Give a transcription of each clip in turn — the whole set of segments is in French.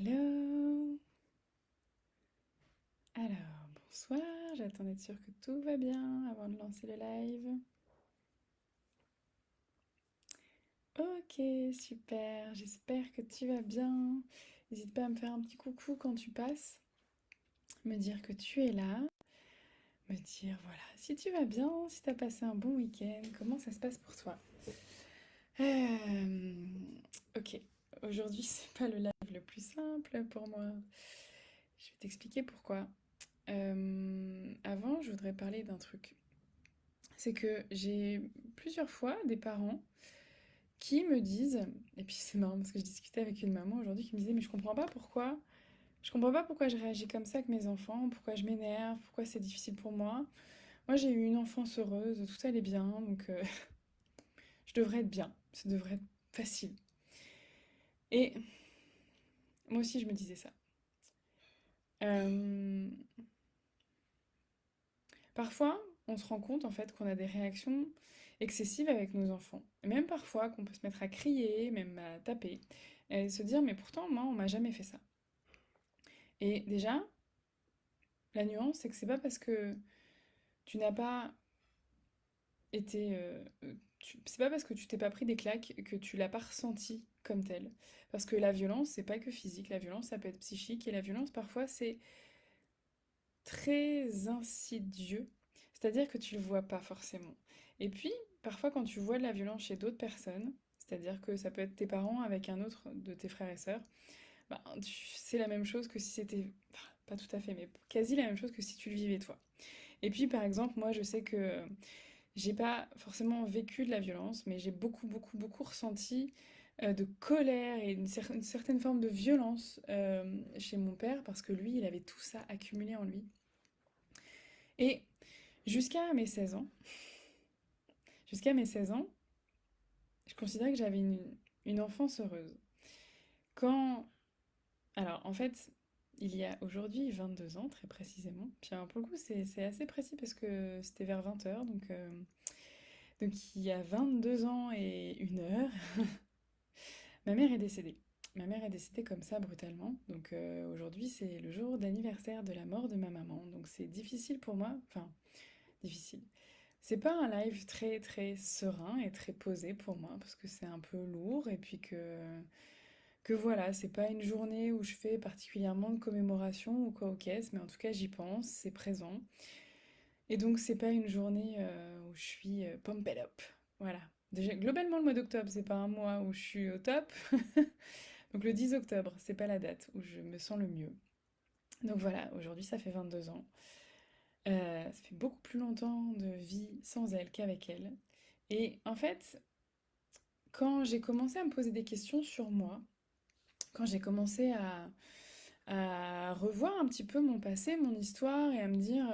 Hello! Alors, bonsoir, j'attends d'être sûre que tout va bien avant de lancer le live. Ok, super, j'espère que tu vas bien. N'hésite pas à me faire un petit coucou quand tu passes, me dire que tu es là, me dire voilà, si tu vas bien, si tu as passé un bon week-end, comment ça se passe pour toi. Euh, ok, aujourd'hui c'est pas le live le plus simple pour moi. Je vais t'expliquer pourquoi. Avant, je voudrais parler d'un truc. C'est que j'ai plusieurs fois des parents qui me disent, et puis c'est marrant parce que je discutais avec une maman aujourd'hui qui me disait mais je comprends pas pourquoi je réagis comme ça avec mes enfants, pourquoi je m'énerve, pourquoi c'est difficile pour moi. Moi j'ai eu une enfance heureuse, tout allait bien, donc je devrais être bien, ça devrait être facile. Et moi aussi je me disais ça. Euh, Parfois, on se rend compte en fait qu'on a des réactions excessives avec nos enfants. Et même parfois qu'on peut se mettre à crier, même à taper, et se dire mais pourtant moi on m'a jamais fait ça. Et déjà, la nuance c'est que c'est pas parce que tu n'as pas été, c'est pas parce que tu t'es pas pris des claques que tu l'as pas ressenti comme tel. Parce que la violence c'est pas que physique, la violence ça peut être psychique et la violence parfois c'est très insidieux, c'est-à-dire que tu le vois pas forcément. Et puis, parfois quand tu vois de la violence chez d'autres personnes, c'est-à-dire que ça peut être tes parents avec un autre de tes frères et sœurs, bah, c'est la même chose que si c'était, enfin, pas tout à fait, mais quasi la même chose que si tu le vivais toi. Et puis, par exemple, moi, je sais que j'ai pas forcément vécu de la violence, mais j'ai beaucoup ressenti de colère et une certaine forme de violence chez mon père, parce que lui, il avait tout ça accumulé en lui. Et jusqu'à mes 16 ans, jusqu'à mes 16 ans, je considère que j'avais une enfance heureuse. Quand... Alors, en fait, il y a aujourd'hui 22 ans, très précisément. Puis pour le coup, c'est assez précis parce que c'était vers 20 heures. Donc il y a 22 ans et 1 heure, ma mère est décédée. Ma mère est décédée comme ça, brutalement. Donc aujourd'hui, c'est le jour d'anniversaire de la mort de ma maman. Donc c'est difficile pour moi. Enfin, difficile. C'est pas un live très serein et très posé pour moi parce que c'est un peu lourd et puis que voilà, c'est pas une journée où je fais particulièrement de commémoration ou quoi aux caisses, mais en tout cas j'y pense, c'est présent. Et donc c'est pas une journée où je suis pumped up. Voilà. Déjà, globalement le mois d'octobre, c'est pas un mois où je suis au top. Donc le 10 octobre, c'est pas la date où je me sens le mieux. Donc voilà, aujourd'hui ça fait 22 ans. Ça fait beaucoup plus longtemps de vie sans elle qu'avec elle. Et en fait, quand j'ai commencé à me poser des questions sur moi, quand j'ai commencé à revoir un petit peu mon passé, mon histoire, et à me dire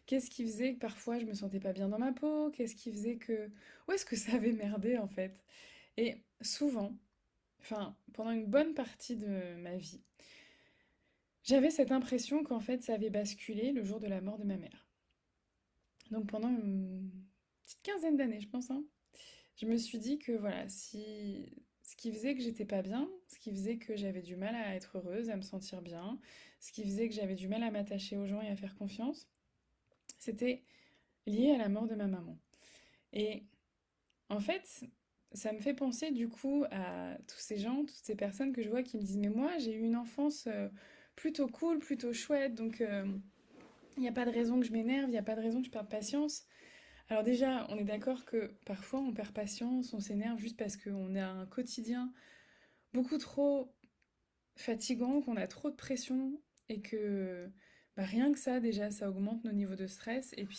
qu'est-ce qui faisait que parfois je me sentais pas bien dans ma peau, qu'est-ce qui faisait que... Où est-ce que ça avait merdé en fait? Et souvent, enfin, pendant une bonne partie de ma vie, j'avais cette impression qu'en fait ça avait basculé le jour de la mort de ma mère. Donc pendant une petite quinzaine d'années, je pense, hein, je me suis dit que voilà, si ce qui faisait que j'étais pas bien, ce qui faisait que j'avais du mal à être heureuse, à me sentir bien, ce qui faisait que j'avais du mal à m'attacher aux gens et à faire confiance, c'était lié à la mort de ma maman. Et en fait, ça me fait penser du coup à tous ces gens, toutes ces personnes que je vois qui me disent mais moi j'ai eu une enfance plutôt cool, plutôt chouette, donc il n'y a pas de raison que je m'énerve, il n'y a pas de raison que je perde patience. Alors déjà, on est d'accord que parfois on perd patience, on s'énerve juste parce qu'on a un quotidien beaucoup trop fatigant, qu'on a trop de pression et que bah, rien que ça, déjà, ça augmente nos niveaux de stress et puis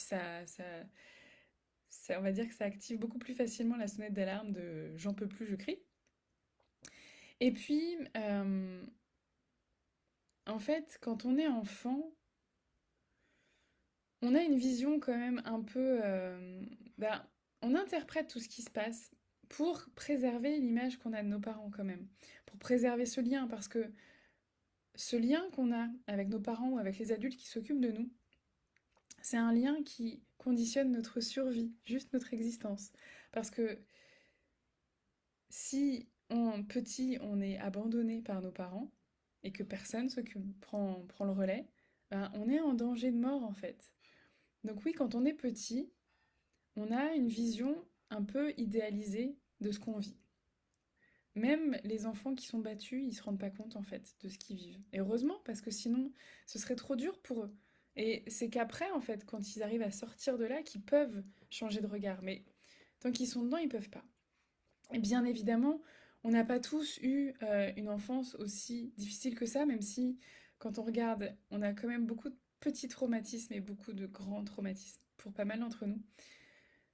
on va dire que ça active beaucoup plus facilement la sonnette d'alarme de j'en peux plus, je crie. Et puis, en fait, quand on est enfant, on a une vision quand même un peu... bah, on interprète tout ce qui se passe pour préserver l'image qu'on a de nos parents quand même, pour préserver ce lien, parce que ce lien qu'on a avec nos parents ou avec les adultes qui s'occupent de nous, c'est un lien qui conditionne notre survie, juste notre existence. Parce que si petit on est abandonné par nos parents, et que personne prend le relais, ben, on est en danger de mort en fait. Donc oui, quand on est petit, on a une vision un peu idéalisée de ce qu'on vit. Même les enfants qui sont battus, ils se rendent pas compte en fait de ce qu'ils vivent. Et heureusement, parce que sinon, ce serait trop dur pour eux. Et c'est qu'après, en fait, quand ils arrivent à sortir de là, qu'ils peuvent changer de regard. Mais tant qu'ils sont dedans, ils peuvent pas. Et bien évidemment, on n'a pas tous eu une enfance aussi difficile que ça, même si, quand on regarde, on a quand même beaucoup de petits traumatismes et beaucoup de grands traumatismes pour pas mal d'entre nous.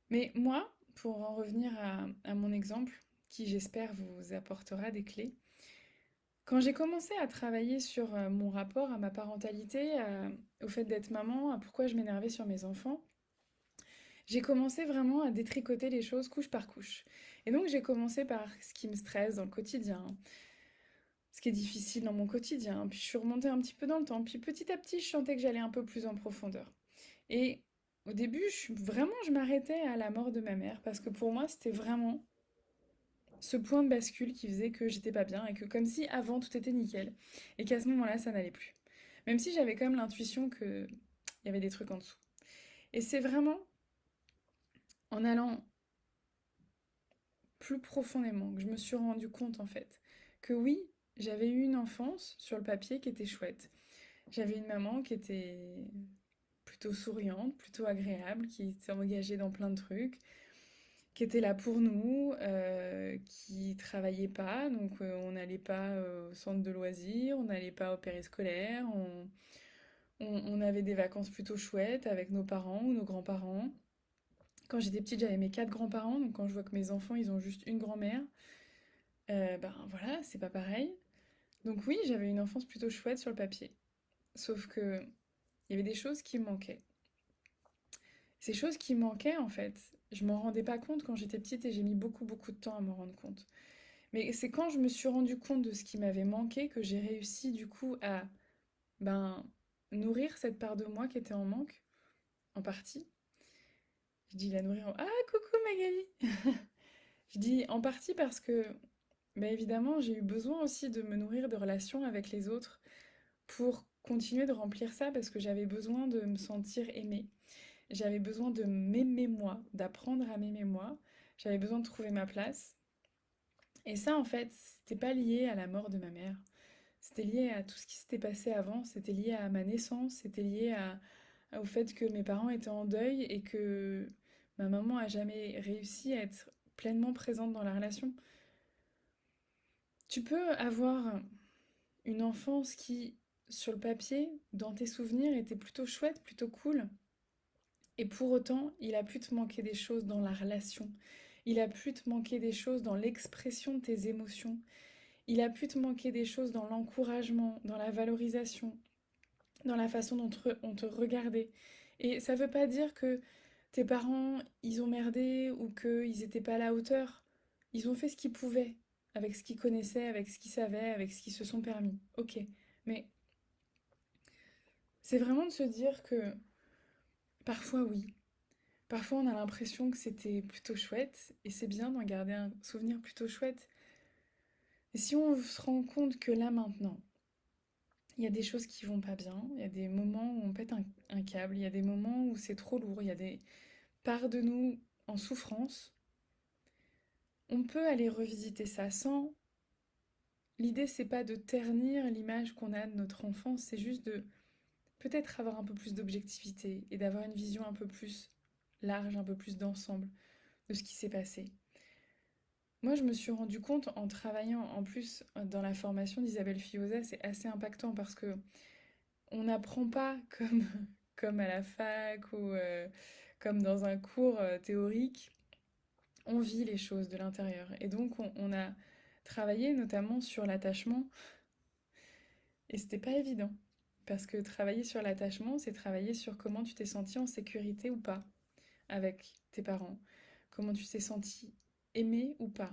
Mais moi, pour en revenir à mon exemple, qui j'espère vous apportera des clés, quand j'ai commencé à travailler sur mon rapport à ma parentalité, au fait d'être maman, à pourquoi je m'énervais sur mes enfants, j'ai commencé vraiment à détricoter les choses couche par couche. Et donc j'ai commencé par ce qui me stresse dans le quotidien, ce qui est difficile dans mon quotidien, puis je suis remontée un petit peu dans le temps, puis petit à petit je sentais que j'allais un peu plus en profondeur. Et au début, je m'arrêtais à la mort de ma mère, parce que pour moi c'était vraiment ce point de bascule qui faisait que j'étais pas bien, et que comme si avant tout était nickel, et qu'à ce moment-là ça n'allait plus. Même si j'avais quand même l'intuition qu'il y avait des trucs en dessous. Et c'est vraiment en allant plus profondément que je me suis rendu compte en fait que oui, j'avais eu une enfance sur le papier qui était chouette. J'avais une maman qui était plutôt souriante, plutôt agréable, qui s'est engagée dans plein de trucs, qui était là pour nous, qui travaillait pas, donc on n'allait pas au centre de loisirs, on n'allait pas au périscolaire, on avait des vacances plutôt chouettes avec nos parents ou nos grands-parents. Quand j'étais petite, j'avais mes quatre grands-parents, donc quand je vois que mes enfants, ils ont juste une grand-mère, ben voilà, c'est pas pareil. Donc oui, j'avais une enfance plutôt chouette sur le papier. Sauf que il y avait des choses qui me manquaient. Ces choses qui me manquaient, en fait, je m'en rendais pas compte quand j'étais petite et j'ai mis beaucoup beaucoup de temps à m'en rendre compte. Mais c'est quand je me suis rendu compte de ce qui m'avait manqué que j'ai réussi du coup à ben nourrir cette part de moi qui était en manque, en partie. Je dis la nourrir en... Ah, coucou Magali! Je dis en partie parce que, ben évidemment, j'ai eu besoin aussi de me nourrir de relations avec les autres pour continuer de remplir ça parce que j'avais besoin de me sentir aimée. J'avais besoin de m'aimer moi, d'apprendre à m'aimer moi. J'avais besoin de trouver ma place. Et ça, en fait, c'était pas lié à la mort de ma mère. C'était lié à tout ce qui s'était passé avant. C'était lié à ma naissance. C'était lié au fait que mes parents étaient en deuil et que ma maman a jamais réussi à être pleinement présente dans la relation. Tu peux avoir une enfance qui, sur le papier, dans tes souvenirs, était plutôt chouette, plutôt cool. Et pour autant, il a pu te manquer des choses dans la relation. Il a pu te manquer des choses dans l'expression de tes émotions. Il a pu te manquer des choses dans l'encouragement, dans la valorisation, dans la façon dont on te regardait. Et ça veut pas dire que tes parents, ils ont merdé ou qu'ils étaient pas à la hauteur. Ils ont fait ce qu'ils pouvaient, avec ce qu'ils connaissaient, avec ce qu'ils savaient, avec ce qu'ils se sont permis. Ok. Mais c'est vraiment de se dire que parfois oui, parfois, on a l'impression que c'était plutôt chouette, et c'est bien d'en garder un souvenir plutôt chouette. Et si on se rend compte que là maintenant, il y a des choses qui vont pas bien, il y a des moments où on pète un câble, il y a des moments où c'est trop lourd, il y a des parts de nous en souffrance, on peut aller revisiter ça sans... L'idée, c'est pas de ternir l'image qu'on a de notre enfance, c'est juste de peut-être avoir un peu plus d'objectivité et d'avoir une vision un peu plus large, un peu plus d'ensemble de ce qui s'est passé. Moi, je me suis rendu compte en travaillant en plus dans la formation d'Isabelle Fioza, c'est assez impactant parce que on n'apprend pas comme, comme à la fac ou comme dans un cours théorique, on vit les choses de l'intérieur. Et donc, on a travaillé notamment sur l'attachement et c'était pas évident. Parce que travailler sur l'attachement, c'est travailler sur comment tu t'es senti en sécurité ou pas avec tes parents, comment tu t'es senti aimé ou pas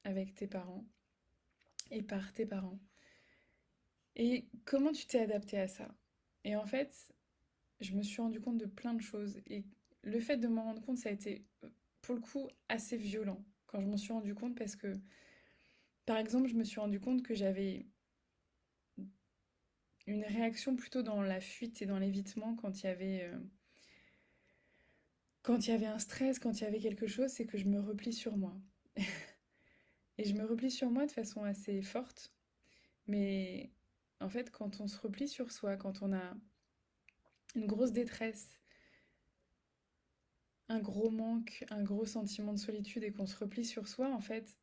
avec tes parents et par tes parents. Et comment tu t'es adapté à ça? Et en fait, je me suis rendu compte de plein de choses. Et le fait de m'en rendre compte, ça a été, pour le coup, assez violent. Quand je m'en suis rendu compte, parce que, par exemple, je me suis rendu compte que j'avais une réaction plutôt dans la fuite et dans l'évitement quand il y avait un stress, quand il y avait quelque chose, c'est que je me replie sur moi. Et je me replie sur moi de façon assez forte, mais en fait, quand on se replie sur soi, quand on a une grosse détresse, un gros manque, un gros sentiment de solitude et qu'on se replie sur soi, en fait,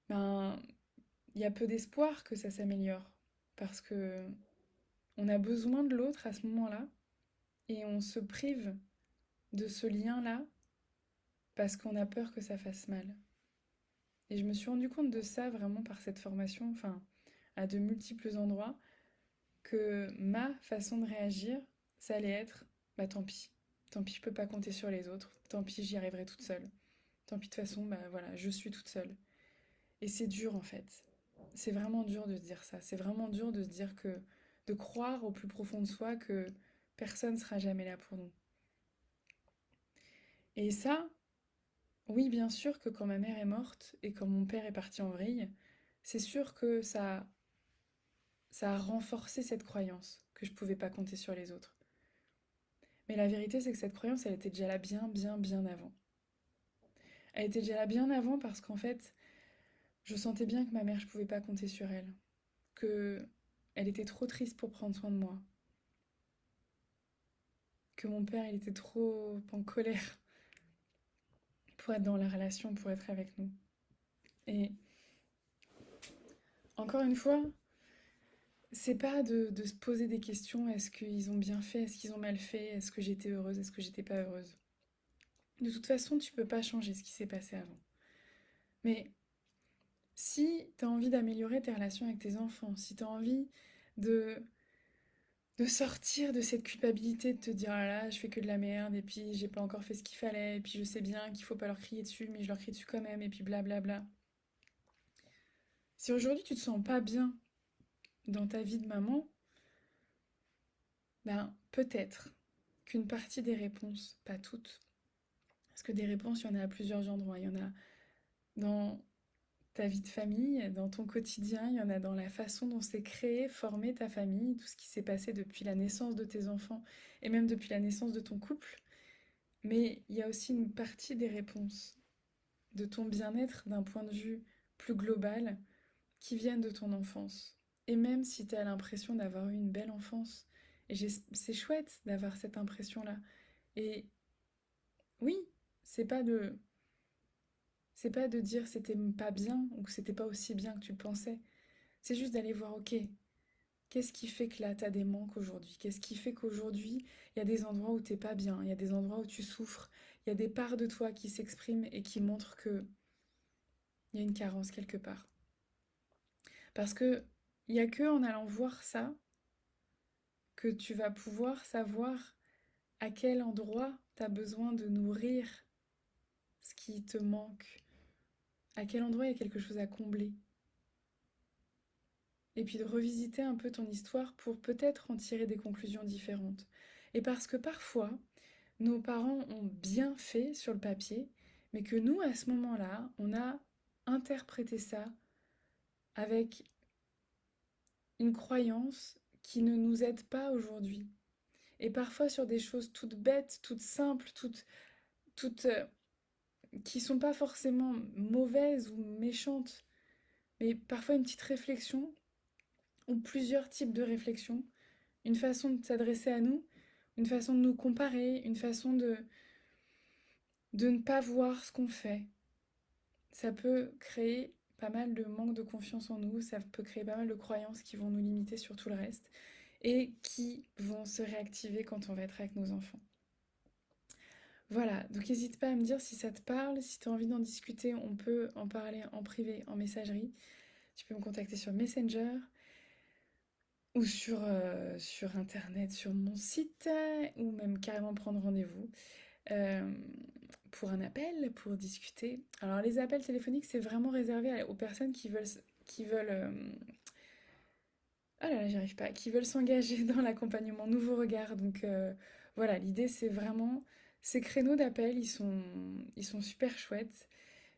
ben, il y a peu d'espoir que ça s'améliore. Parce que on a besoin de l'autre à ce moment-là et on se prive de ce lien-là parce qu'on a peur que ça fasse mal. Et je me suis rendu compte de ça vraiment par cette formation, enfin, à de multiples endroits, que ma façon de réagir, ça allait être, bah tant pis. Tant pis, je peux pas compter sur les autres. Tant pis, j'y arriverai toute seule. Tant pis, de toute façon, bah voilà, je suis toute seule. Et c'est dur en fait. C'est vraiment dur de se dire ça. C'est vraiment dur de se dire que, de croire au plus profond de soi que personne sera jamais là pour nous. Et ça, oui, bien sûr que quand ma mère est morte et quand mon père est parti en vrille, c'est sûr que ça a renforcé cette croyance que je pouvais pas compter sur les autres. Mais la vérité, c'est que cette croyance, elle était déjà là bien, bien, bien avant. Elle était déjà là bien avant parce qu'en fait, je sentais bien que ma mère, je pouvais pas compter sur elle. Que elle était trop triste pour prendre soin de moi. Que mon père, il était trop en colère pour être dans la relation, pour être avec nous. Et encore une fois, c'est pas de se poser des questions, est-ce qu'ils ont bien fait, est-ce qu'ils ont mal fait, est-ce que j'étais heureuse, est-ce que j'étais pas heureuse. De toute façon, tu peux pas changer ce qui s'est passé avant. Mais si tu as envie d'améliorer tes relations avec tes enfants, si tu as envie de, de sortir de cette culpabilité, de te dire ah là, je fais que de la merde, et puis j'ai pas encore fait ce qu'il fallait, et puis je sais bien qu'il faut pas leur crier dessus, mais je leur crie dessus quand même, et puis blablabla. Si aujourd'hui tu te sens pas bien dans ta vie de maman, ben peut-être qu'une partie des réponses, pas toutes, parce que des réponses, il y en a à plusieurs endroits. Il y en a dans ta vie de famille, dans ton quotidien, il y en a dans la façon dont c'est créé, formé ta famille, tout ce qui s'est passé depuis la naissance de tes enfants et même depuis la naissance de ton couple. Mais il y a aussi une partie des réponses de ton bien-être d'un point de vue plus global qui viennent de ton enfance. Et même si tu as l'impression d'avoir eu une belle enfance, et c'est chouette d'avoir cette impression-là. Et oui, c'est pas de c'est pas de dire c'était pas bien ou que c'était pas aussi bien que tu le pensais. C'est juste d'aller voir, ok, qu'est-ce qui fait que là t'as des manques aujourd'hui? Qu'est-ce qui fait qu'aujourd'hui il y a des endroits où t'es pas bien, il y a des endroits où tu souffres, il y a des parts de toi qui s'expriment et qui montrent que il y a une carence quelque part. Parce que il y a que en allant voir ça que tu vas pouvoir savoir à quel endroit t'as besoin de nourrir ce qui te manque, à quel endroit il y a quelque chose à combler. Et puis de revisiter un peu ton histoire pour peut-être en tirer des conclusions différentes. Et parce que parfois, nos parents ont bien fait sur le papier, mais que nous, à ce moment-là, on a interprété ça avec une croyance qui ne nous aide pas aujourd'hui. Et parfois sur des choses toutes bêtes, toutes simples, toutes qui sont pas forcément mauvaises ou méchantes, mais parfois une petite réflexion ou plusieurs types de réflexions, une façon de s'adresser à nous, une façon de nous comparer, une façon de ne pas voir ce qu'on fait. Ça peut créer pas mal de manque de confiance en nous, ça peut créer pas mal de croyances qui vont nous limiter sur tout le reste et qui vont se réactiver quand on va être avec nos enfants. Voilà, donc n'hésite pas à me dire si ça te parle, si tu as envie d'en discuter, on peut en parler en privé, en messagerie. Tu peux me contacter sur Messenger ou sur Internet, sur mon site, ou même carrément prendre rendez-vous euh, pour un appel, pour discuter. Alors les appels téléphoniques, c'est vraiment réservé aux personnes qui veulent ah là là, j'y arrive pas, qui veulent s'engager dans l'accompagnement Nouveau Regard. Donc voilà, l'idée c'est vraiment ces créneaux d'appel, ils sont super chouettes.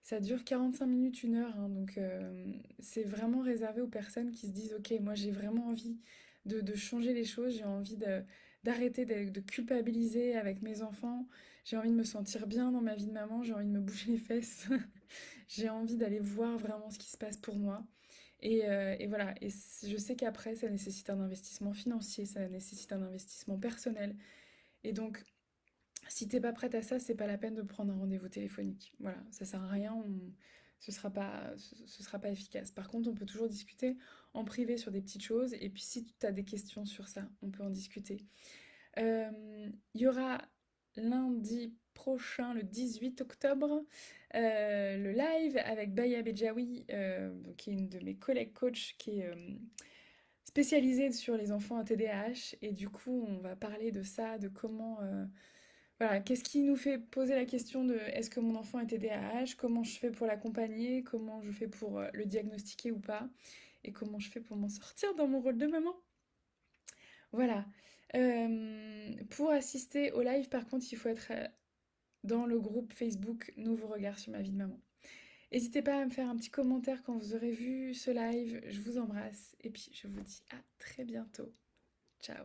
Ça dure 45 minutes, 1 heure, hein, donc c'est vraiment réservé aux personnes qui se disent, ok, moi j'ai vraiment envie de changer les choses, j'ai envie d'arrêter de culpabiliser avec mes enfants, j'ai envie de me sentir bien dans ma vie de maman, j'ai envie de me bouger les fesses, j'ai envie d'aller voir vraiment ce qui se passe pour moi. Et voilà, je sais qu'après, ça nécessite un investissement financier, ça nécessite un investissement personnel. Et donc, si t'es pas prête à ça, c'est pas la peine de prendre un rendez-vous téléphonique. Voilà, ça sert à rien, ce sera pas efficace. Par contre, on peut toujours discuter en privé sur des petites choses, et puis si tu as des questions sur ça, on peut en discuter. Il y aura lundi prochain, le 18 octobre, le live avec Baya Bejawi, qui est une de mes collègues coach, qui est spécialisée sur les enfants à TDAH. Et du coup, on va parler de ça, de comment... voilà, qu'est-ce qui nous fait poser la question de est-ce que mon enfant est TDAH? Comment je fais pour l'accompagner? Comment je fais pour le diagnostiquer ou pas? Et comment je fais pour m'en sortir dans mon rôle de maman? Voilà. Pour assister au live, par contre, il faut être dans le groupe Facebook Nouveau Regard sur ma vie de maman. N'hésitez pas à me faire un petit commentaire quand vous aurez vu ce live. Je vous embrasse et puis je vous dis à très bientôt. Ciao.